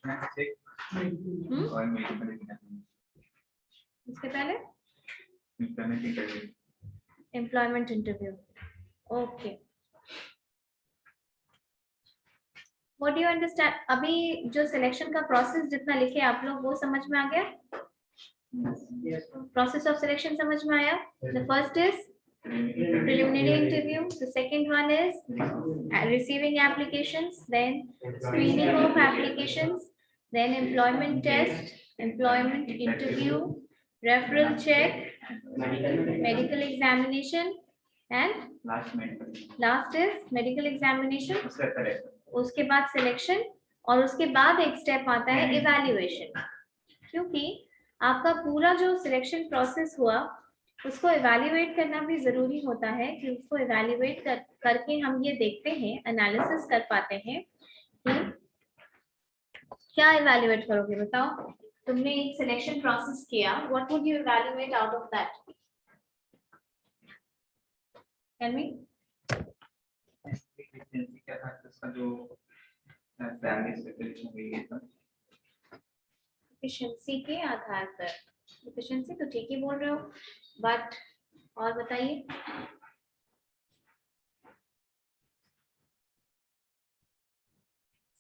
और इसके पहले interview. Employment interview. Okay, what do you understand? अभी जो सिलेक्शन का प्रोसेस जितना लिखे आप लोग वो समझ में आ गया? Process of selection समझ में आया? The first is preliminary interview. The second one is receiving applications, then screening of applications, then employment test, employment interview, referral check, medical examination, and last is medical examination. उसके बाद selection और उसके बाद एक step आता है evaluation. क्योंकि आपका पूरा जो सिलेक्शन प्रोसेस हुआ उसको इवैल्यूएट करना भी जरूरी होता है कि उसको इवैल्यूएट करके हम ये देखते हैं, एनालिसिस कर पाते हैं कि क्या इवैल्यूएट करोगे? बताओ, तुमने एक सिलेक्शन प्रोसेस किया, what would you evaluate out of that? Tell me. क्या था उसका जो सैलरी स्पेसिफिकेशन हुई है तो एफिशिएंसी के आधार पर। एफिशिएंसी तो ठीक ही बोल रहे हो, बट और बताइए।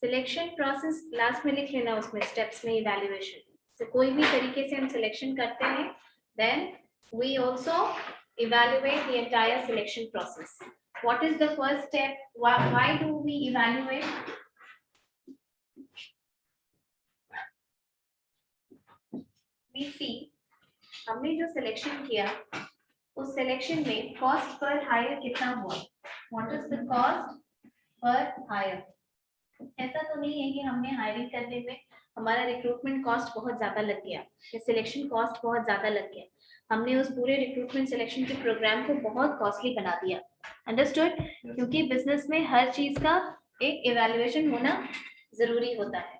सिलेक्शन प्रोसेस लास्ट में लिख लेना, उसमें स्टेप्स में इवैल्यूएशन। तो कोई भी तरीके से हम सिलेक्शन करते हैं, then we also evaluate the entire selection process. What is the first step? Why do we evaluate? We see हमने जो सिलेक्शन किया उस सिलेक्शन में कॉस्ट पर हायर कितना हुआ? What is the cost per hire? ऐसा तो नहीं है कि हमने हायरिंग करने में हमारा रिक्रूटमेंट कॉस्ट बहुत ज्यादा लग गया या सिलेक्शन कॉस्ट बहुत ज्यादा लग गया, हमने उस पूरे रिक्रूटमेंट सिलेक्शन के प्रोग्राम को बहुत कॉस्टली बना दिया। अंडरस्टूड? क्योंकि बिजनेस में हर चीज का एक इवैल्यूएशन होना जरूरी होता है।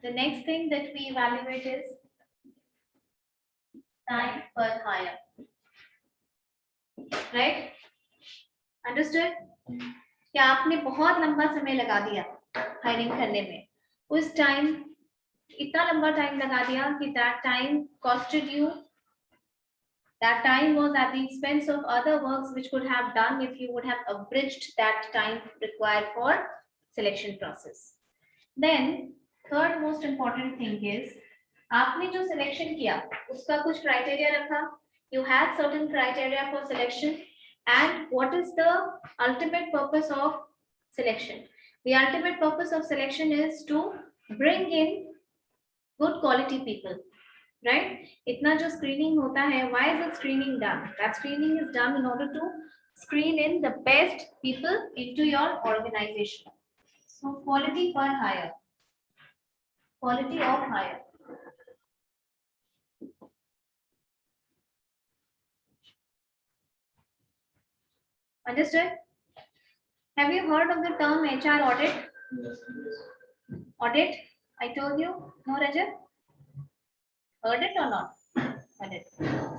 The next thing that we evaluate is time per hire, right? Understood? क्या आपने बहुत लंबा समय लगा दिया हायरिंग करने में, उस टाइम इतना लंबा टाइम लगा दिया कि that time costed you, that time was at the expense of other works which could have done if you would have abridged that time required for selection process. Then third most important thing is आपने जो selection किया उसका कुछ criteria रखा, you had certain criteria for selection, and what is the ultimate purpose of selection? The ultimate purpose of selection is to bring in good quality people, right? इतना जो screening होता है, why is the screening done? That screening is done in order to screen in the best people into your organization. So quality per hire, quality of hire. Understood? Have you heard of the term HR audit? Audit? I told you, no Rajat? Heard it or not?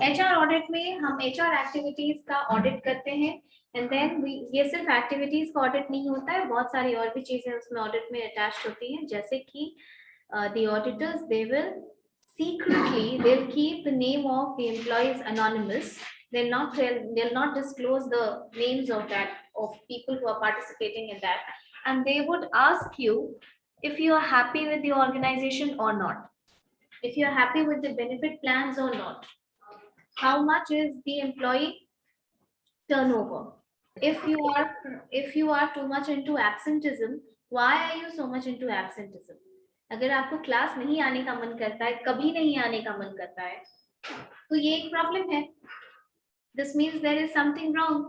HR audit में हम HR activities का audit करते हैं, and then ये सिर्फ activities का audit नहीं होता है, बहुत सारी और भी चीजें उसमें ऑडिट में अटैच होती हैं, जैसे कि the auditors they will secretly they'll keep the name of the employees anonymous. They'll not disclose the names of people who are participating in that, and they would ask you if you are happy with the organization or not, if you are happy with the benefit plans or not, how much is the employee turnover, if you are too much into absenteeism, why are you so much into absenteeism? अगर आपको class नहीं आने का मन करता है, कभी नहीं आने का मन करता है, तो ये एक प्रॉब्लम है। This means there is something wrong.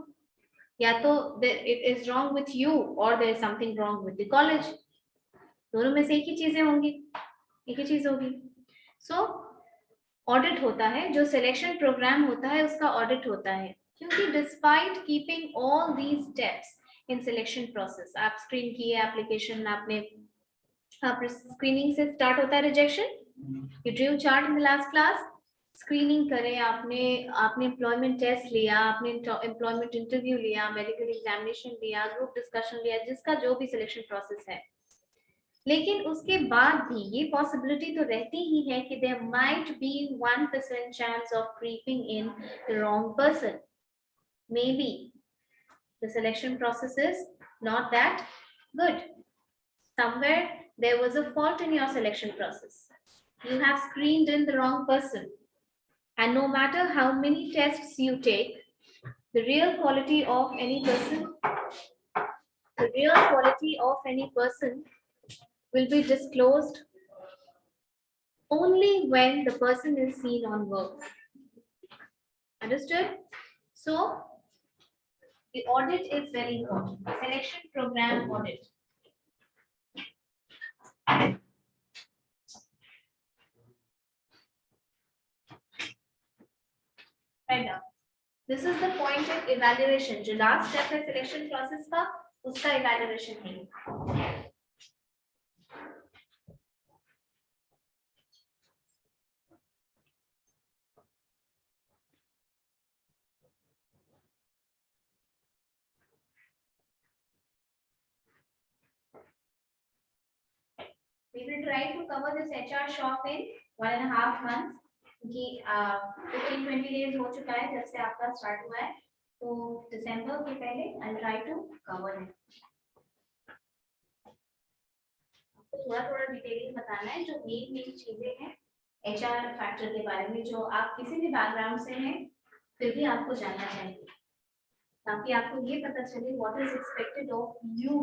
या तो it is wrong with you or there is something wrong with the college. दोनों में से एक ही चीजें होंगी, एक ही चीज होगी। So ऑडिट होता है, जो सिलेक्शन प्रोग्राम होता है उसका ऑडिट होता है, क्योंकि despite keeping all these steps in selection process, आप स्क्रीन किए एप्लीकेशन, आपने स्क्रीनिंग से स्टार्ट होता है rejection, you Drew chart in the last class, screening करें आपने एम्प्लॉयमेंट टेस्ट लिया, आपने एम्प्लॉयमेंट इंटरव्यू लिया, मेडिकल एग्जामिनेशन लिया, ग्रुप डिस्कशन लिया, जिसका जो भी सिलेक्शन प्रोसेस है, लेकिन उसके बाद भी ये पॉसिबिलिटी तो रहती ही है कि there might be 1% chance of creeping in the wrong person. May be the selection process is not that good. Somewhere there was a fault in your selection process. You have screened in the wrong person. And no matter how many tests you take, the real quality of any person, the real quality of any person will be disclosed only when the person is seen on work. Understood? So, the audit is very important. Selection program audit. Right now. This is the point of evaluation. जो last step है selection process का, उसका evaluation है. We will try to cover this HR shop in 1.5 months. क्योंकि 15-20 days हो चुका है जब से आपका start हुआ है, तो December के पहले I'll try to cover it. आपको थोड़ा डिटेलिंग बताना है जो मेन चीजें हैं HR फैक्टर के बारे में, जो आप किसी भी बैकग्राउंड से हैं फिर भी आपको जानना चाहिए, ताकि आपको ये पता चले what is expected of you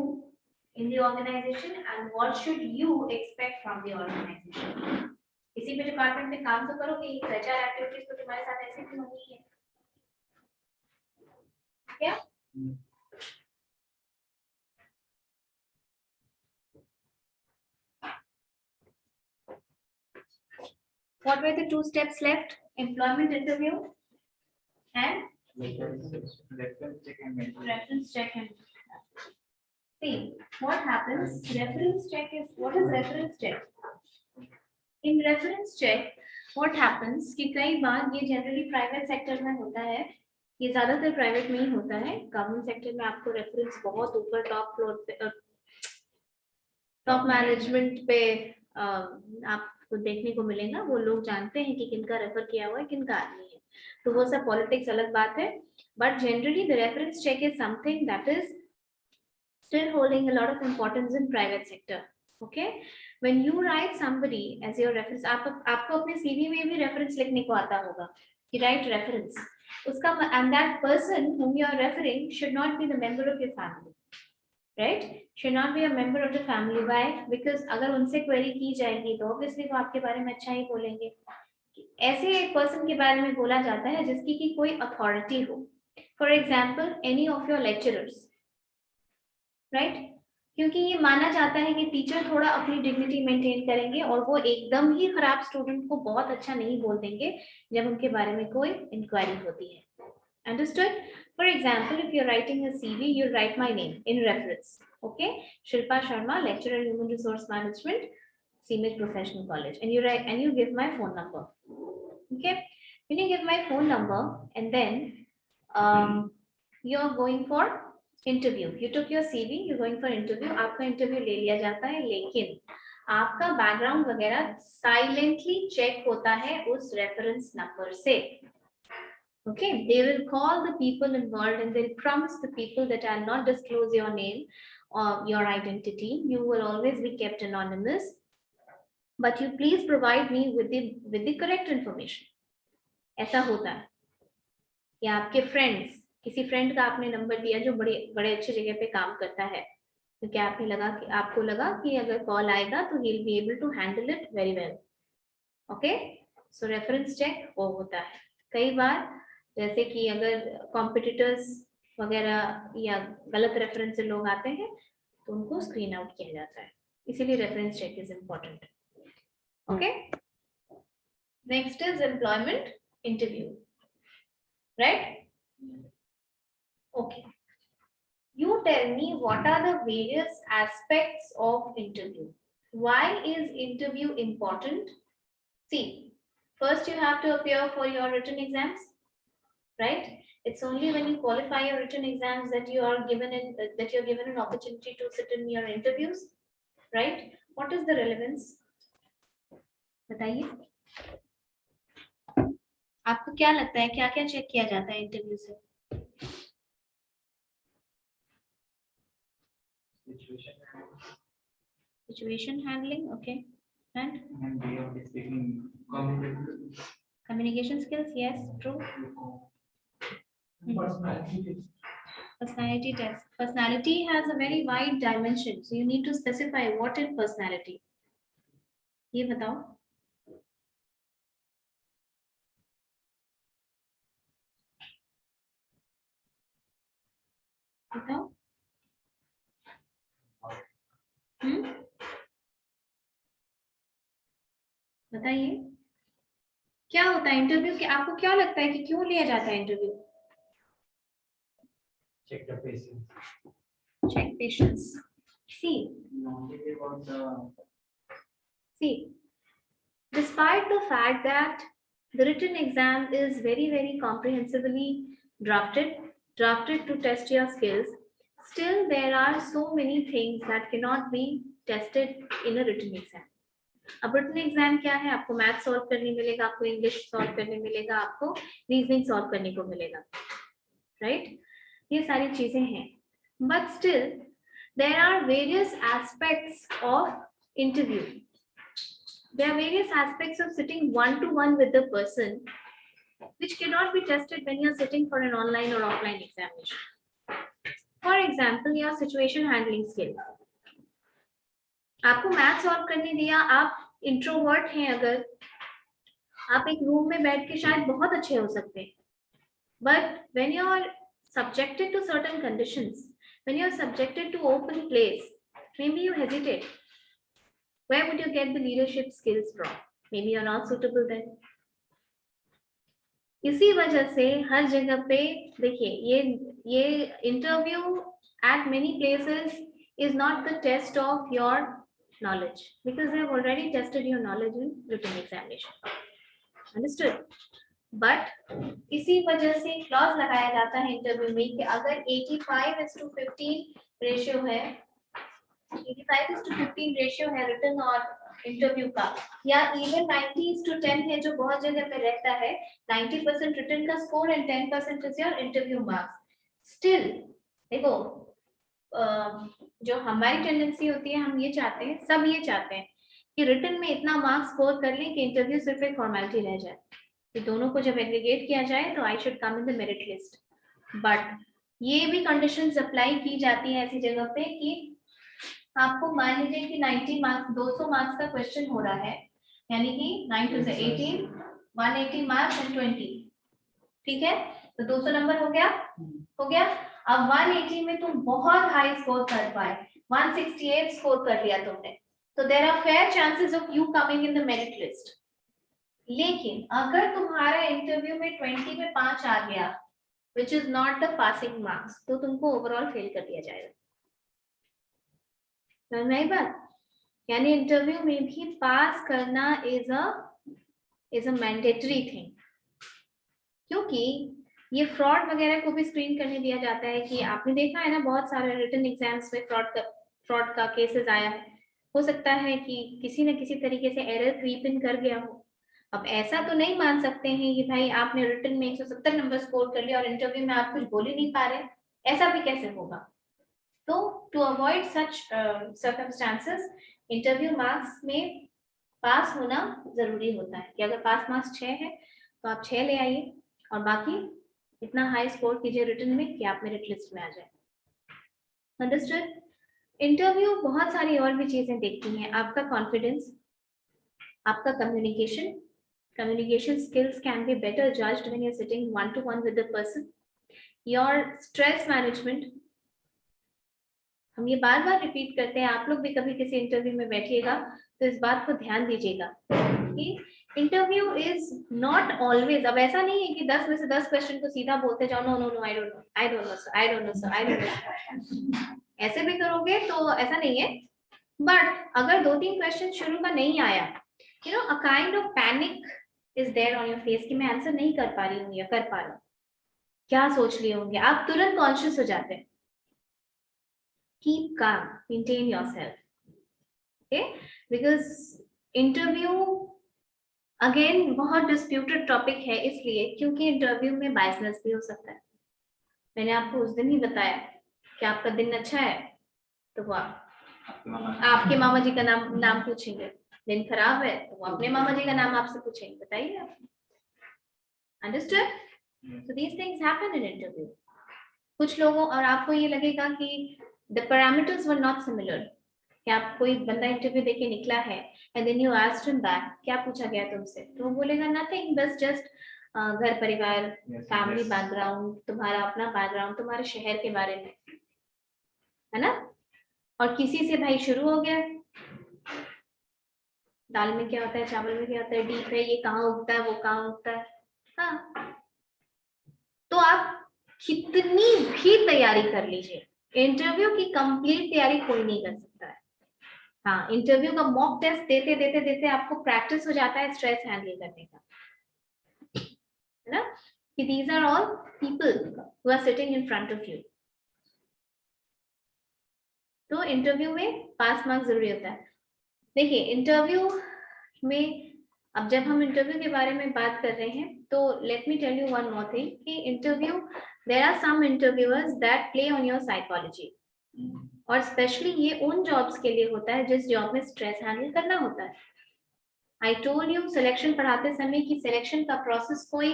in the organization and what should you expect from the organization. किसी भी डिपार्टमेंट में काम तो करोगे, HR एक्टिविटीज तो तुम्हारे साथ ऐसे भी होनी है क्या? What were the 2 steps left? Employment interview and reference check and see what happens. Reference check is, what is reference check? In reference check what happens कि कई बार ये जनरली प्राइवेट सेक्टर में होता है, ये ज्यादातर प्राइवेट में ही होता है. गवर्नमेंट सेक्टर में आपको रेफरेंस बहुत ऊपर टॉप फ्लोर पे, टॉप मैनेजमेंट पे आपको देखने को मिलेगा. वो लोग जानते हैं कि किनका रेफर किया हुआ है, किनका नहीं है, तो वो सब पॉलिटिक्स अलग बात है. But generally the reference check is something that is still holding a lot of importance in private sector. Okay, when you write somebody as your reference, आपको अपने CV में भी reference लिखने को आता होगा कि write reference. उसका and that person whom you are referring should not be the member of your family, right? Should not be a member of the family. Why? Because अगर उनसे query की जाएगी तो obviously वो आपके बारे में अच्छा ही बोलेंगे. ऐसे एक person के बारे में बोला जाता है जिसकी की कोई authority हो. For example, any of your lecturers. Right क्योंकि ये माना जाता है कि टीचर थोड़ा अपनी डिग्निटी मेंटेन करेंगे और वो एकदम ही खराब स्टूडेंट को बहुत अच्छा नहीं बोल देंगे जब उनके बारे में कोई इंक्वायरी होती है. Understood? For example if you are writing a CV, you write my name in reference. Okay, Shilpa Sharma, lecturer human resource management, CIMAGE professional college, and you write and you give my phone number. Okay, when you give my phone number and then you are going for interview, you took your CV, you going for interview, आपका interview ले लिया जाता है, लेकिन आपका background वगैरह silently check होता है उस रेफरेंस नंबर से. Okay, they will call the people involved and they'll promise the people that I'll not disclose your name or your identity. You will always be kept anonymous, but you please provide me with the correct information. ऐसा होता है. या आपके friends, किसी friend का आपने number दिया जो बड़े अच्छी जगह पे काम करता है, तो क्या आपको लगा कि अगर कॉल आएगा तो he will be able to handle it very well. Okay, so reference check वो होता है. कई बार जैसे कि अगर कॉम्पिटिटर्स वगैरह या गलत रेफरेंस से लोग आते हैं तो उनको स्क्रीन आउट किया जाता है, इसीलिए reference check is important. Okay, next is employment interview. Right? Okay, you tell me what are the various aspects of interview. Why is interview important? See, first you have to appear for your written exams, right? It's only when you qualify your written exams that you're given an opportunity to sit in your interviews, right? What is the relevance? बताइए, आपको क्या लगता है क्या क्या check किया जाता है इंटरव्यू से? Situation handling, okay, and way of speaking, communication skills, yes, true. Personality test. Personality has a very wide dimension, so you need to specify what is personality. ये बताओ. बताओ. बताइए क्या होता है इंटरव्यू के, आपको क्या लगता है कि क्यों लिया जाता है interview? check the patience. Check patience. See, despite the fact that the written exam is very comprehensively drafted to test your skills, still there are so many things that cannot be tested in a written exam. अब written exam क्या है? आपको math solve करने मिलेगा, आपको English solve करने मिलेगा, आपको रीजनिंग सॉल्व करने को मिलेगा, राइट? ये सारी चीजें हैं, but still there are various aspects of interview. There are various aspects of sitting one-to-one with the person which cannot be tested when you are sitting for an online or offline examination. For example, your situation handling skills. आपको math solve करने दिया, आप introvert हैं, अगर आप एक room में बैठ के शायद बहुत अच्छे हो सकते हैं, but when you are subjected to certain conditions, when you are subjected to open place, maybe you hesitate. Where would you get the leadership skills from? Maybe you are not suitable then. इसी वजह से हर जगह पे देखिए, ये interview at many places is not the test of your knowledge, because they have already tested your knowledge in written examination. Understood? But इसी वजह से क्लॉज लगाया जाता है इंटरव्यू में कि अगर 85:15 रेशियो है, 85:15 रेशियो है रिटन और इंटरव्यू का, या इवन 90:10 है जो बहुत जगह पे रहता है, 90% रिटन का score and 10% is your interview marks. Still देखो, जो हमारी टेंडेंसी होती है, हम ये चाहते हैं, सब ये चाहते हैं कि रिटन में इतना मार्क्स स्कोर कर लें कि इंटरव्यू सिर्फ एक फॉर्मेलिटी रह जाए. तो दोनों को जब एग्रीगेट किया जाए तो I should come in the merit list. But ये भी कंडीशंस अप्लाई की जाती है ऐसी जगह पे कि आपको मान लीजिए कि 90 मार्क्स 200 मार्क्स का क्वेश्चन हो रहा है, यानी कि 9 to 18 180 मार्क्स एंड 20, ठीक है, तो 200 नंबर हो गया. अब 180 में तुम बहुत हाई स्कोर कर पाए, 168 स्कोर कर लिया तुमने, तो there are fair chances of you coming in the merit list. लेकिन अगर तुम्हारा इंटरव्यू में 20 में 5 आ गया, which is not the passing marks, तो तुमको ओवरऑल फेल कर दिया जाएगा. नहीं बात, यानी इंटरव्यू में भी पास करना इज अ मैंडेटरी थिंग, क्योंकि ये फ्रॉड वगैरह को भी स्क्रीन करने दिया जाता है. कि आपने देखा है ना, बहुत सारे रिटन एग्जाम्स में फ्रॉड का केसेस आया है. हो सकता है कि किसी न किसी तरीके से एरर क्रीप इन कर गया हो. अब ऐसा तो नहीं मान सकते हैं कि भाई आपने रिटन में 170 नंबर स्कोर कर लिया और इंटरव्यू में आप कुछ बोल ही नहीं पा रहे, ऐसा भी कैसे होगा. तो to avoid such circumstances, interview marks में पास होना जरूरी होता है कि अगर पास मार्क्स 6 है तो आप 6 ले आइए, और बाकी इतना हाई स्कोर कीजिए रिटन में कि आप मेरिट लिस्ट में आ जाए. अंडरस्टूड? इंटरव्यू बहुत सारी और भी चीजें देखती हैं. आपका कॉन्फिडेंस, आपका communication skills can be better judged when you're sitting one-to-one with the person. Your stress management, हम ये बार बार रिपीट करते हैं, आप लोग भी कभी किसी इंटरव्यू में बैठिएगा तो इस बात को ध्यान दीजिएगा कि इंटरव्यू इज नॉट ऑलवेज, अब ऐसा नहीं है कि 10 में से 10 क्वेश्चन को सीधा बोलते जाओ, no no no I don't know I don't know sir I don't know sir I don't know. ऐसे भी करोगे तो ऐसा नहीं है. बट अगर 2-3 क्वेश्चन शुरू का नहीं आया, you know, a kind of panic is there on your face कि मैं आंसर नहीं कर पा रही हूँ या कर पा रहा हूँ, क्या सोच लिए होंगे, आप तुरंत कॉन्शियस हो जाते हैं. Keep calm, maintain yourself. okay? Because interview again बहुत डिस्प्यूटेड टॉपिक है, इसलिए क्योंकि इंटरव्यू में बायसनेस भी हो सकता है। मैंने आपको उस दिन ही बताया कि आपका दिन अच्छा है तो वो आपके मामा जी का नाम पूछेंगे, दिन खराब है तो वो अपने मामा जी का नाम आपसे पूछेंगे, बताइए आप। Understood? So these things happen in interview. कुछ लोगों और आपको ये लगेगा कि the parameters were not similar, कि आप कोई बंदा इंटरव्यू देके निकला है and then you asked him back क्या पूछा गया तुमसे, तो वो बोलेगा नथिंग, बस जस्ट घर परिवार, फैमिली बैकग्राउंड, तुम्हारा अपना बैकग्राउंड, तुम्हारे शहर के बारे में, है ना। और किसी से भाई शुरू हो गया, दाल में क्या होता है, चावल में क्या होता है, डीप है, ये कहाँ उगता है, वो कहाँ उगता है, हाँ। तो आप कितनी भी तैयारी कर लीजिए, इंटरव्यू की कंप्लीट तैयारी कोई नहीं कर सकता है। हाँ, इंटरव्यू का मॉक टेस्ट देते देते देते आपको प्रैक्टिस हो जाता है स्ट्रेस हैंडल करने का, है ना, कि these are all people who are sitting in front of you। तो इंटरव्यू में पास मार्क्स जरूरी होता है। देखिए इंटरव्यू में अब जब हम इंटरव्यू के बारे में बात कर रहे हैं तो let me tell you one more thing कि interview, there are some interviewers that play on your psychology, और स्पेशली ये उन जॉब्स के लिए होता है जिस जॉब में स्ट्रेस हैंडल करना होता है। आई टोल्ड यू सिलेक्शन पढ़ाते समय कि सिलेक्शन का प्रोसेस कोई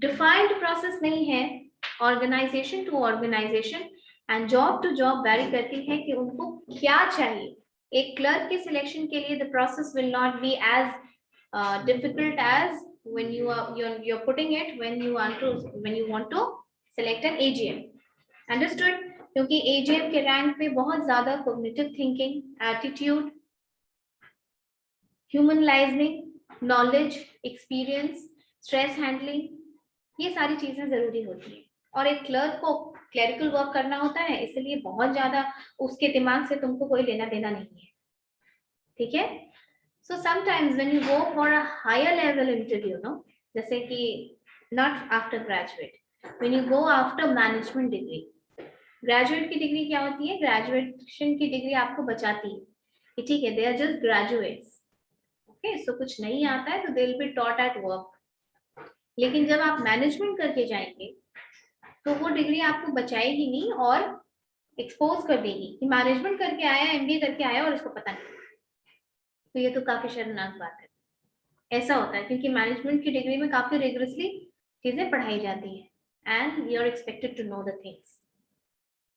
डिफाइंड प्रोसेस नहीं है, organisation to organisation and job to job vary करती है कि उनको क्या चाहिए। एक क्लर्क के सिलेक्शन के लिए the process will not be as difficult as when you're putting it when you want to select an AGM। Understood? क्योंकि AGM के रैंक पे बहुत ज्यादा cognitive thinking, attitude, humanizing, knowledge, experience, stress handling, ये सारी चीजें जरूरी होती है। और एक क्लर्क को क्लरिकल वर्क करना होता है, इसलिए बहुत ज्यादा उसके दिमाग से तुमको कोई लेना देना नहीं है, ठीक है। So sometimes when you go for a higher level interview, no, जैसे कि not after graduate, when you go after management degree, graduate की डिग्री क्या होती है, ग्रेजुएशन की डिग्री आपको बचाती है कि ठीक है, they are just graduates, okay, so कुछ नहीं आता है तो they will be taught at work। लेकिन जब आप मैनेजमेंट करके जाएंगे तो वो डिग्री आपको बचाएगी नहीं और एक्सपोज कर देगी कि मैनेजमेंट करके आया, MBA करके आया और इसको पता नहीं। तो ये तो काफी शर्मनाक बात है, ऐसा होता है क्योंकि मैनेजमेंट की डिग्री में काफी रिगरसली चीजें पढ़ाई जाती है and you are expected to know the things.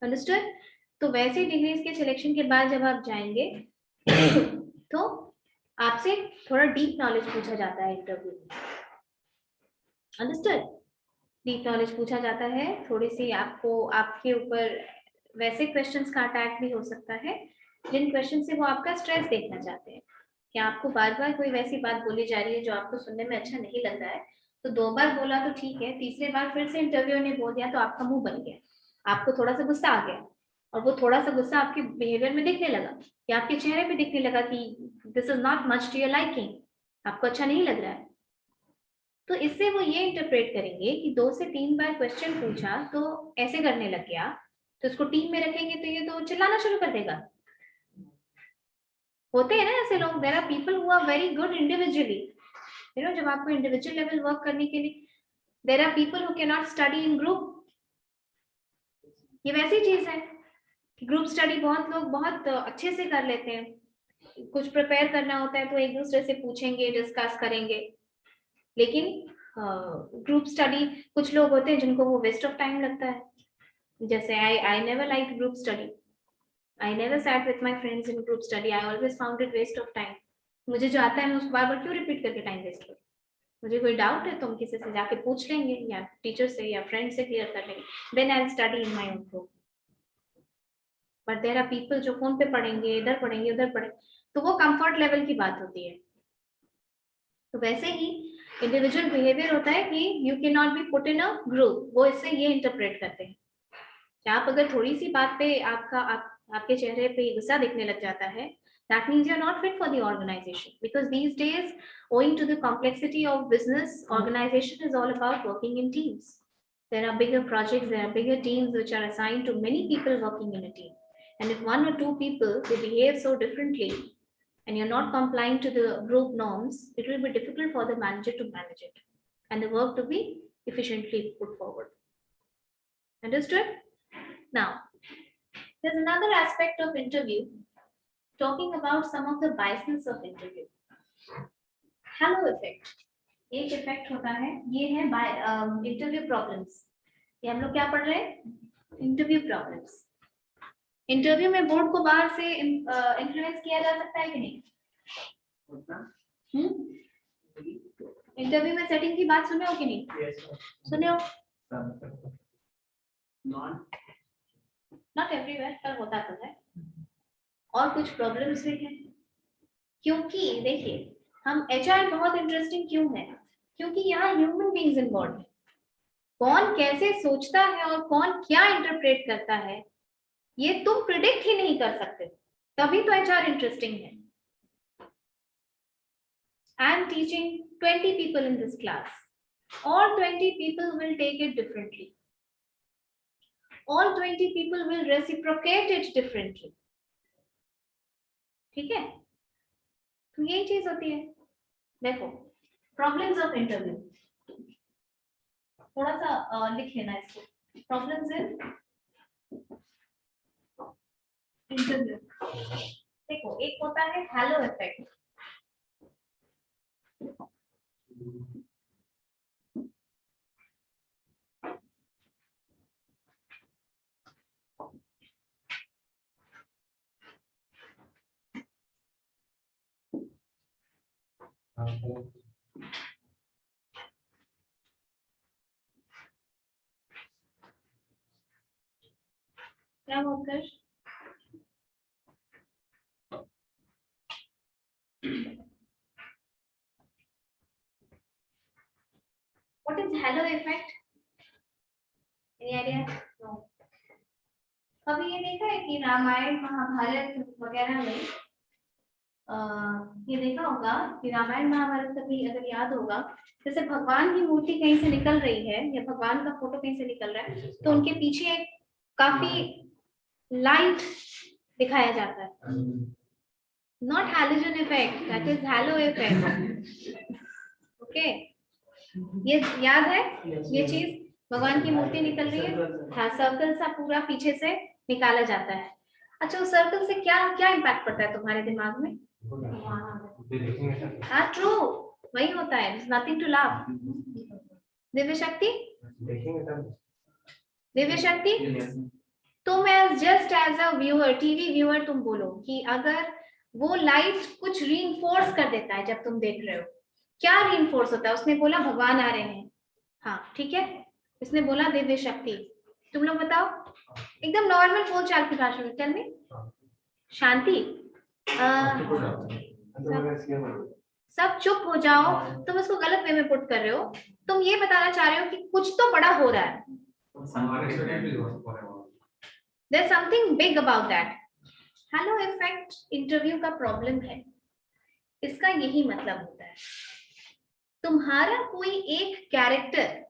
Understood? तो वैसे डिग्रीज के सिलेक्शन के बाद जब आप जाएंगे तो आपसे थोड़ा डीप नॉलेज पूछा जाता है इंटरव्यू में। अंडरस्टूड? डीप नॉलेज पूछा जाता है, थोड़ी सी आपको आपके ऊपर वैसे क्वेश्चंस का अटैक भी हो सकता है जिन क्वेश्चन से वो आपका स्ट्रेस देखना चाहते हैं, कि आपको बार बार कोई वैसी बात बोली जा रही है जो आपको सुनने में अच्छा नहीं लग रहा है, तो 2 बार बोला तो ठीक है, तीसरे बार फिर से इंटरव्यू ने बोल दिया तो आपका मुंह बन गया, आपको थोड़ा सा गुस्सा आ गया, और वो थोड़ा सा गुस्सा आपके बिहेवियर में दिखने लगा, कि आपके चेहरे पे दिखने लगा कि this is not much to your liking, आपको अच्छा नहीं लग रहा है। तो इससे वो ये इंटरप्रेट करेंगे कि 2 से 3 बार क्वेश्चन पूछा तो ऐसे करने लग गया, तो इसको टीम में रखेंगे तो ये तो चिल्लाना शुरू कर देगा। होते हैं ना ऐसे लोग, there are people who are very good individually, you know, जब आपको इंडिविजुअल लेवल वर्क करने के लिए, there are people who can not study in group. ये वैसी चीज है कि ग्रुप स्टडी बहुत लोग बहुत अच्छे से कर लेते हैं, कुछ प्रिपेयर करना होता है तो एक दूसरे से पूछेंगे, डिस्कस करेंगे, लेकिन ग्रुप स्टडी कुछ लोग होते हैं जिनको वो वेस्ट ऑफ टाइम लगता है, जैसे I never like group study, I never sat with my friends in group study. I always found it waste of time. मुझे जो आता है मैं उसको बार बार क्यों रिपीट करके टाइम वेस्ट करूं? मुझे कोई डाउट है तो हम किसी से जाके पूछ लेंगे या टीचर से या फ्रेंड से क्लियर कर लेंगे, then I'll study in my own group. But there are people जो फोन पे पढ़ेंगे, इधर पढ़ेंगे, उधर पढ़ेंगे, तो वो कंफर्ट लेवल की बात होती है। तो वैसे ही इंडिविजुअल बिहेवियर होता है कि you can not be put in a group, वो इससे ये इंटरप्रेट करते हैं कि आप अगर थोड़ी सी बात पे आपके चेहरे पे गुस्सा दिखने लग जाता है, that means you're not fit for the organization, because these days owing to the complexity of business, organization is all about working in teams. There are bigger projects, there are bigger teams which are assigned to many people working in a team, And if one or two people they behave so differently and you're not complying to the group norms, it will be difficult for the manager to manage it and the work to be efficiently put forward. Understood? Now, there's another aspect of interview, talking about some of the biases of interview. Halo effect. एक effect होता है, ये है interview problems. ये हम लोग क्या पढ़ रहे हैं? Interview problems. इंटरव्यू में बोर्ड को बाहर से इन्फ्लुएंस किया जा सकता है कि नहीं? इंटरव्यू में सेटिंग की बात सुने हो कि नहीं? सुने हो? नॉट एवरीवेयर, पर होता तो है. और कुछ प्रॉब्लम्स भी हैं, क्योंकि देखिए हम एचआर बहुत इंटरेस्टिंग क्यों है? क्योंकि यहाँ ह्यूमन बीइंग्स इन्वॉल्व है. कौन कैसे सोचता है और कौन क्या इंटरप्रेट करता है, ये तुम प्रिडिक्ट ही नहीं कर सकते. तभी तो एचआर इंटरेस्टिंग है. I am teaching 20 people in this class. All 20 people will take it differently. All 20 people will reciprocate it differently. ठीक है? तो यही चीज होती है. देखो, प्रॉब्लम्स ऑफ इंटरव्यू थोड़ा सा लिख लेना इसको. Problems in interview. देखो, एक होता है हैलो इफेक्ट. क्या होकर What is halo effect? Any idea? No. कभी ये देखा है कि रामायण महाभारत वगैरह में ये देखा होगा कि रामायण महाभारत कभी अगर याद होगा, जैसे भगवान की मूर्ति कहीं से निकल रही है या भगवान का फोटो कहीं से निकल रहा है, तो उनके पीछे एक काफी लाइट दिखाया जाता है. Not halogen effect, that is hello effect. Okay, ये याद है? ये चीज भगवान की मूर्ति निकल रही है, हाँ, सर्कल सा पूरा पीछे से निकाला जाता है. अच्छा, उस सर्कल से क्या क्या इम्पैक्ट पड़ता है तुम्हारे दिमाग में? हाँ, ट्रू, वही होता है. Nothing to laugh. दिव्य शक्ति, दिव्य शक्ति. तुम just as a viewer, TV viewer, तुम बोलो कि अगर वो लाइट कुछ रीइंफोर्स कर देता है जब तुम देख रहे हो, क्या रीइंफोर्स होता है? उसने बोला भगवान आ रहे हैं, हाँ ठीक है. इसने बोला दिव्य शक्ति. तुम लोग बताओ, एकदम नॉर्मल बोलचाल की भाषा में. Tell me. शांति. सब चुप हो जाओ. तुम इसको गलत वे में पुट कर रहे हो. तुम ये बताना चाह रहे हो कि कुछ तो बड़ा हो रहा है. There's something big about that. Hello effect interview का प्रॉब्लम है. इसका यही मतलब होता है, तुम्हारा कोई एक कैरेक्टर,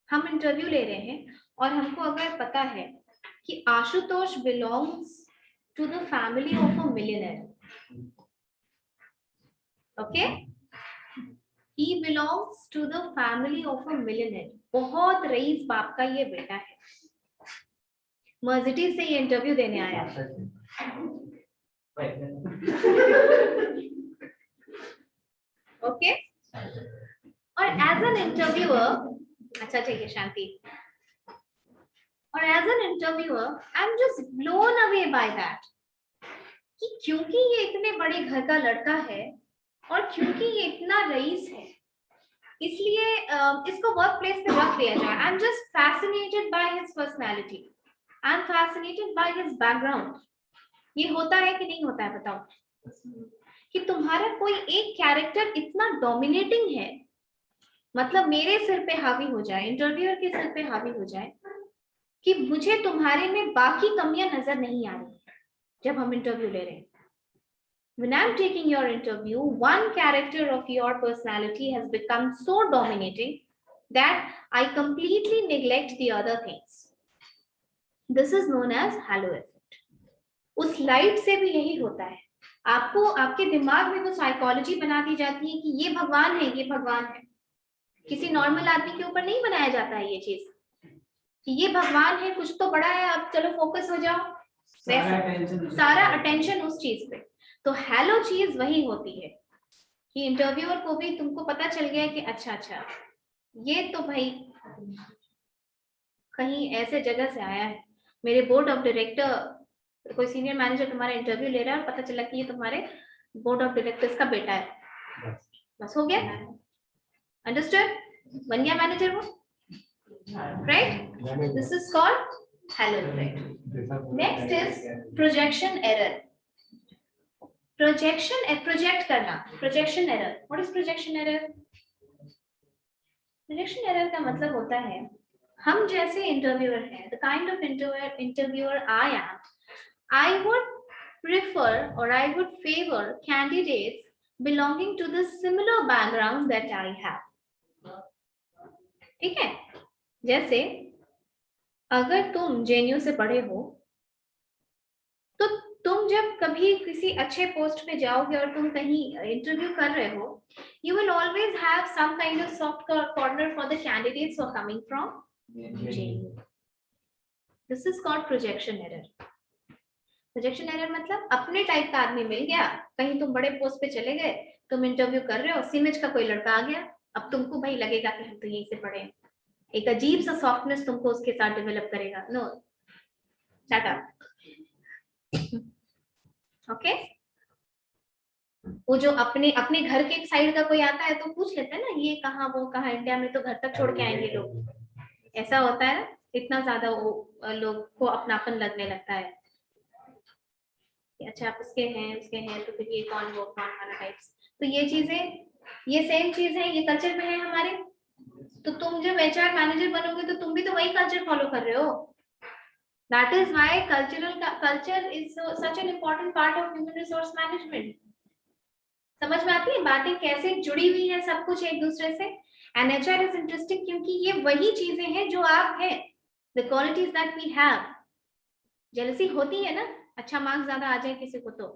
हम इंटरव्यू ले रहे हैं और हमको अगर पता है कि Ashutosh belongs to the family of a millionaire. Okay, he belongs to the family of a millionaire. बहुत रईस बाप का ये बेटा है, मर्सिडीज से ये इंटरव्यू देने आया है. ओके, और एज एन इंटरव्यूअर, अच्छा ठीक है शांति, और as an interviewer I am just blown away by that कि क्योंकि ये इतने बड़े घर का लड़का है और क्योंकि ये इतना रईस है, इसलिए इसको वर्क प्लेस पे रख लिया जाए. आई am just fascinated by his personality, I am fascinated by his background. ये होता है कि नहीं होता है? बताओ कि तुम्हारा कोई एक कैरेक्टर इतना डोमिनेटिंग है, मतलब मेरे सिर पे हावी हो जाए, इंटरव्यूअर के सिर पे हावी हो जाए, कि मुझे तुम्हारे में बाकी कमियां नजर नहीं आ रही जब हम इंटरव्यू ले रहे हैं. When I'm taking your interview, one character of your personality has become so dominating that I completely neglect the other things. This is known as halo effect. उस लाइट से भी यही होता है, आपको आपके दिमाग में वो साइकोलॉजी बना दी जाती है कि ये भगवान है, ये भगवान है। किसी नॉर्मल आदमी के ऊपर नहीं बनाया जाता है ये चीज कि ये भगवान है, कुछ तो बड़ा है, अब चलो फोकस हो जाओ, सारा अटेंशन उस चीज पे। तो हेलो चीज वही होती है कि इंटरव्यूअर को भी तुमको पता चल गया कि अच्छा अच्छा ये तो भाई कहीं ऐसे जगह से आया है, मेरे बोर्ड ऑफ डायरेक्टर कोई सीनियर मैनेजर तुम्हारा इंटरव्यू ले रहा है और पता चला कि ये तुम्हारे बोर्ड ऑफ डायरेक्टर्स का बेटा है, बस हो गया, अंडरस्टूड, बन गया मैनेजर वो, right? This is called halo effect. Next is projection error. Project करना, projection error. What is projection error? Projection error का मतलब होता है हम जैसे इंटरव्यूअर हैं, the kind of interviewer I am, I would prefer or I would favor candidates belonging to the similar background that I have. ठीक है? जैसे अगर तुम JNU से पढ़े हो तो तुम जब कभी किसी अच्छे पोस्ट पे जाओगे और तुम कहीं इंटरव्यू कर रहे हो, you will always have some kind of soft corner for the candidates who are coming from JNU. This is called projection error. Projection error मतलब अपने टाइप का आदमी मिल गया, कहीं तुम बड़े पोस्ट पे चले गए, तुम इंटरव्यू कर रहे हो, सीमेज का कोई लड़का आ गया, अब तुमको भाई लगेगा कि हम तो यहीं से पढ़े हैं, एक अजीब सा सॉफ्टनेस तुमको उसके साथ डेवलप करेगा। No, shut up, okay? वो जो अपने अपने घर के एक साइड का कोई आता है तो पूछ लेते हैं ना, ये कहाँ वो कहाँ, इंडिया में तो घर तक छोड़ के आएंगे लोग, ऐसा होता है ना, इतना ज्यादा वो लोग को अपनापन लगने लगता है। अच्छा आप उसके हैं तो फिर ये कौन वो कौन वाला टाइप्स। तो ये चीजें, ये सेम चीज है, ये कल्चर में है हमारे। तो तुम जब HR मैनेजर बनोगे तो तुम भी तो वही कल्चर फॉलो कर रहे हो। That is why culture is such an important part of human resource management. समझ में आती है बातें कैसे जुड़ी हुई है सब कुछ एक दूसरे से। एंड HR इज इंटरेस्टिंग क्योंकि ये वही चीजें हैं जो आप हैं, the qualities that we have. Jealousy होती है ना, अच्छा मार्क्स ज्यादा आ जाए किसी को तो,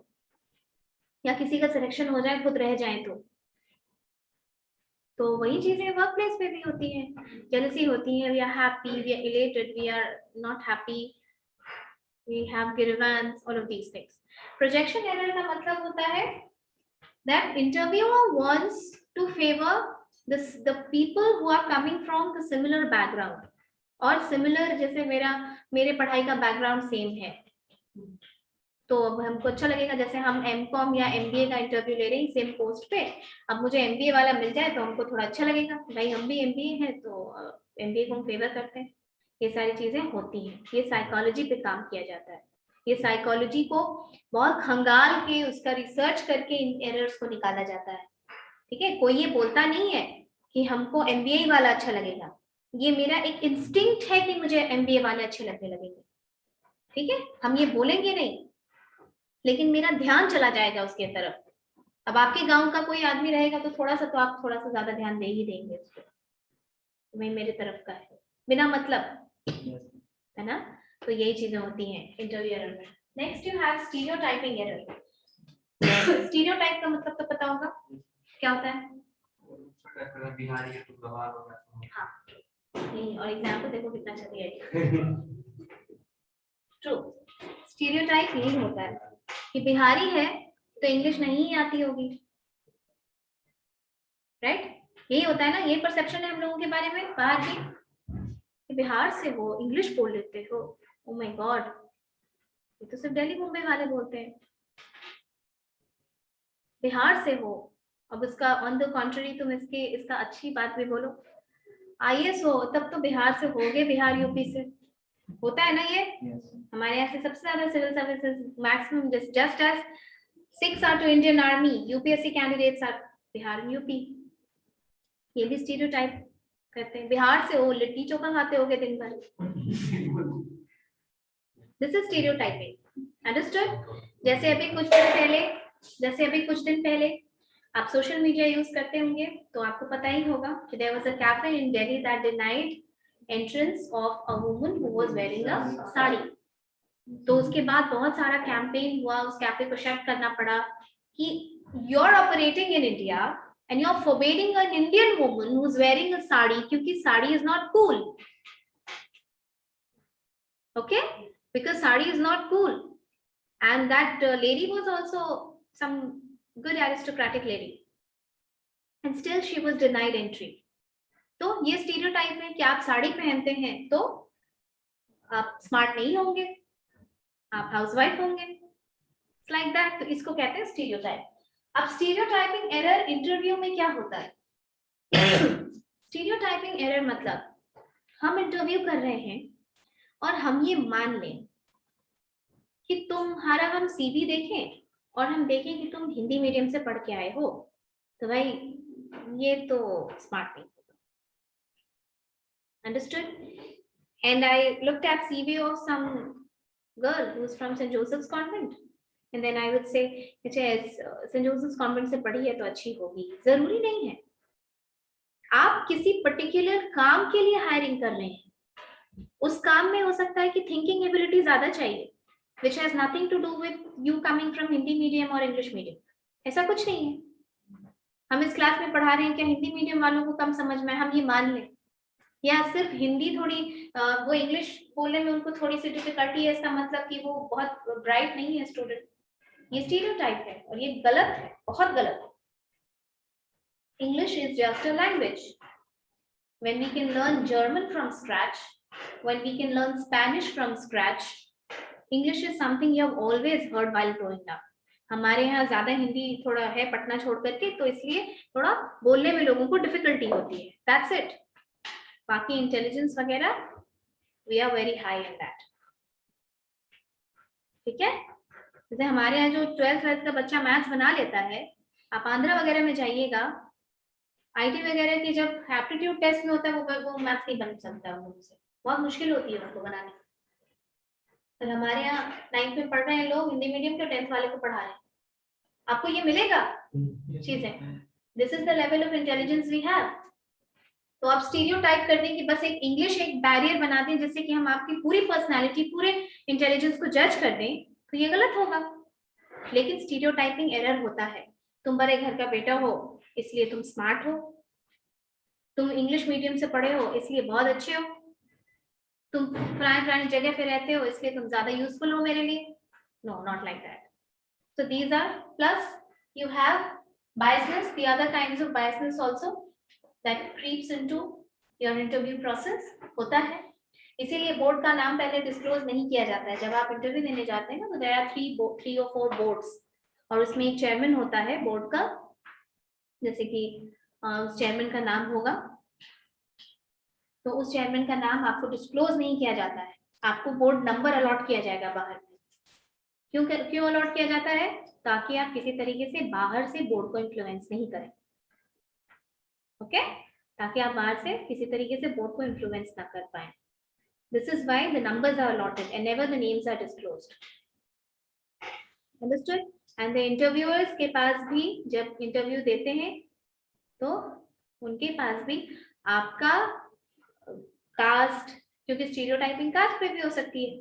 या किसी का सिलेक्शन हो जाए खुद रह जाए तो वही चीजें वर्क प्लेस पे भी होती हैं, जेलसी होती है, we are happy, we are elated, we are not happy, we have grievance, all of these things. Projection error का मतलब होता है that interviewer wants to favor the people who are coming from the similar background, और similar जैसे मेरे पढ़ाई का background same है तो अब हमको अच्छा लगेगा, जैसे हम MCOM या MBA का इंटरव्यू ले रहे हैं सेम पोस्ट पे, अब मुझे MBA वाला मिल जाए तो हमको थोड़ा अच्छा लगेगा, भाई हम भी MBA हैं तो MBA को हम फेवर करते हैं। ये सारी चीजें होती हैं, ये साइकोलॉजी पे काम किया जाता है, ये साइकोलॉजी को बहुत खंगाल के उसका रिसर्च करके इन एरर्स को निकाला जाता है। ठीक है, कोई ये बोलता नहीं है कि हमको MBA वाला अच्छा लगेगा, ये मेरा एक इंस्टिंक्ट है कि मुझे MBA वाले अच्छे लगने लगेंगे। ठीक है, हम ये बोलेंगे नहीं लेकिन मेरा ध्यान चला जाएगा उसके तरफ। अब आपके गांव का कोई आदमी रहेगा तो थोड़ा सा तो आप थोड़ा सा ज्यादा ध्यान दे ही देंगे उसको, भाई मेरे तरफ का है, बिना मतलब, है ना? तो यही चीजें होती हैं इंटरव्यू एरर में। Next you have stereotyping error. Stereotype का मतलब तो पता होगा क्या होता है? बिहारी है तो गवार होगा। हाँ, नहीं, और एग्जाम्पल देखो कितना अच्छा दिया है। ट्रू, स्टीरियोटाइप यही होता है कि बिहारी है तो इंग्लिश नहीं आती होगी, राइट? यही होता है ना, ये परसेप्शन है हम लोगों के बारे में बाहर की, कि बिहार से हो इंग्लिश बोल लेते हो, ओ माय गॉड, ये तो सिर्फ दिल्ली मुंबई वाले बोलते हैं। बिहार से हो, अब उसका ऑन द कॉन्ट्ररी तुम इसका अच्छी बात भी बोलो, IAS हो तब तो बिहार से होगे, बिहार यूपी से, होता है ना ये। हमारे यहाँ से सबसे ज्यादा civil services maximum just as 6 are to Indian army, UPSC candidates are Bihar UP. ये भी स्टीरियोटाइप कहते हैं, बिहार से हो लिट्टी चोखा खाते होगे दिन भर, दिस इज स्टीरियोटाइपिंग, अंडरस्टूड? जैसे अभी कुछ दिन पहले आप सोशल मीडिया यूज करते होंगे तो आपको पता ही होगा कि there was a cafe in Delhi that denied entrance of a woman who was wearing a sari, तो उसके बाद बहुत सारा कैंपेन हुआ, उस कैफे को शट करना पड़ा कि you are operating in India and you're forbidding an Indian woman who's wearing a sari क्योंकि sari is not cool. Okay, because sari is not cool, and that lady was also some good aristocratic lady, and still she was denied entry. तो ये stereotype है कि आप साड़ी पहनते हैं तो आप स्मार्ट नहीं होंगे, आप हाउसवाइफ होंगे, लाइक दैट. तो इसको कहते हैं स्टीरियोटाइप. अब स्टीरियोटाइपिंग एरर इंटरव्यू में क्या होता है? स्टीरियोटाइपिंग एरर मतलब हम इंटरव्यू कर रहे हैं और हम ये मान लें कि तुम्हारा हम सीवी देखें और हम देखें कि तुम हिंदी मीडियम से पढ़ के आए हो, तो भाई ये तो स्मार्ट नहीं होगा. Understood? And I looked at CV of some girl who is from Saint Joseph's Convent, and then I would say Saint Joseph's Convent से पढ़ी है तो अच्छी होगी. जरूरी नहीं है. आप किसी पर्टिकुलर काम के लिए हायरिंग कर रहे हैं, उस काम में हो सकता है कि थिंकिंग एबिलिटी ज्यादा चाहिए, which has nothing to do with you coming from Hindi medium और इंग्लिश मीडियम. ऐसा कुछ नहीं है. हम इस क्लास में पढ़ा रहे हैं क्या हिंदी मीडियम वालों को कम समझ में, हम ये मान लें, या सिर्फ हिंदी थोड़ी वो इंग्लिश बोलने में उनको थोड़ी सी डिफिकल्टी है, इसका मतलब कि वो बहुत ब्राइट नहीं है स्टूडेंट. ये स्टीरियोटाइप है और ये गलत है, बहुत गलत है. English is just a language. When we can learn German from scratch, when we can learn Spanish from scratch, English is something you have always heard while growing up. हमारे यहाँ ज्यादा हिंदी थोड़ा है पटना छोड़ करके, तो इसलिए थोड़ा बोलने में लोगों को डिफिकल्टी होती है. That's it. बाकी इंटेलिजेंस वगैरह we are very high in that. ठीक है? जैसे हमारे यहाँ जो 12th का बच्चा मैथ्स बना लेता है, आप आंध्रा वगैरह में जाइएगा, आईटी वगैरह की जब एप्टीट्यूड टेस्ट में होता है वो मैथ्स नहीं बन सकता है उनसे, बहुत मुश्किल होती है उनको बनाने. तो हमारे यहाँ 9th में पढ़ रहे हैं लोग हिंदी मीडियम के, 10th वाले को पढ़ा रहे हैं. आपको ये मिलेगा चीजें. This is the level of intelligence we have. तो आप स्टीरियोटाइप कर दें कि बस एक इंग्लिश एक बैरियर बना दें जिससे कि हम आपकी पूरी पर्सनालिटी, पूरे इंटेलिजेंस को जज कर दें, तो ये गलत होगा. लेकिन स्टीरियोटाइपिंग एरर होता है. तुम बड़े घर का बेटा हो इसलिए तुम स्मार्ट हो, तुम इंग्लिश मीडियम से पढ़े हो इसलिए बहुत अच्छे हो, तुम पुराने जगह पे रहते हो इसलिए तुम ज्यादा यूजफुल हो मेरे लिए. No, not like that. So these are, plus you have biasness, the other kinds of biasness also that creeps into your interview process होता है. इसीलिए बोर्ड का नाम पहले डिस्क्लोज नहीं किया जाता है. जब आप इंटरव्यू देने जाते हैं ना, तो देयर आर 3 or 4 बोर्ड्स, और उसमें एक चेयरमैन होता है बोर्ड का. जैसे कि उस चेयरमैन का नाम होगा, तो उस चेयरमैन का नाम आपको डिस्क्लोज नहीं किया जाता है. आपको बोर्ड नंबर अलॉट किया जाएगा बाहर में. क्यों अलॉट किया जाता है? ताकि आप किसी तरीके से बाहर से बोर्ड को इन्फ्लुएंस नहीं करें. ओके, ताकि आप बाहर से किसी तरीके से बोर्ड को इन्फ्लुएंस ना कर पाए. This is why the numbers are allotted and never the names are disclosed. Understood? And the interviewers के पास भी जब इंटरव्यू देते हैं तो उनके पास भी आपका कास्ट, क्योंकि स्टीरियोटाइपिंग कास्ट पे भी हो सकती है.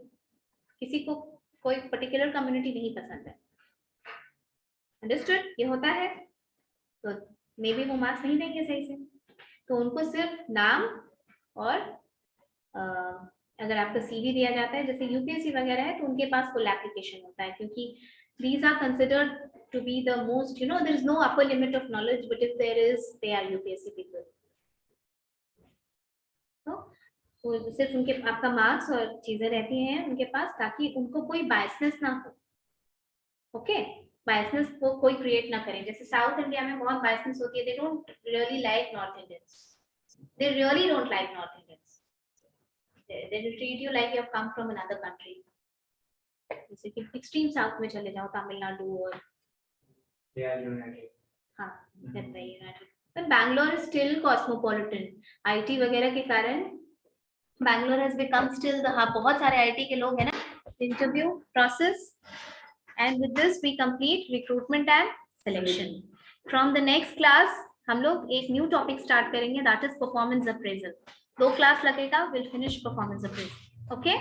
किसी को कोई पर्टिकुलर कम्युनिटी नहीं पसंद है. अंडरस्टूड? ये होता है. तो मे बी वो मार्क्स नहीं देंगे सही से, तो उनको सिर्फ नाम और अगर आपका सीवी दिया जाता है जैसे यूपीएससी वगैरह है तो उनके पास फुल एप्लीकेशन होता है, क्योंकि these are considered to be the most, you know, there is no upper limit of knowledge, but if there is, they are UPSC people. तो सिर्फ उनके आपका मार्क्स और चीजें रहती हैं उनके पास, ताकि उनको कोई बायसनेस ना हो. ओके, बायसनेस को कोई क्रिएट ना करें. जैसे साउथ इंडिया में बहुत बायसनेस होती है. They don't really like north Indians. They really don't like north Indians. They will treat you like you have come from another country. जैसे कि एक्सट्रीम साउथ में चले जाओ, तमिलनाडु और हाँ, but Bangalore is still cosmopolitan. IT वगैरह के कारण Bangalore has become still the hub. बहुत सारे IT के लोग हैं ना. Interview process, and with this we complete recruitment and selection. From the next class हम लोग एक new topic start करेंगे, that is performance appraisal. 2 class लगेगा, we'll finish performance appraisal. Okay?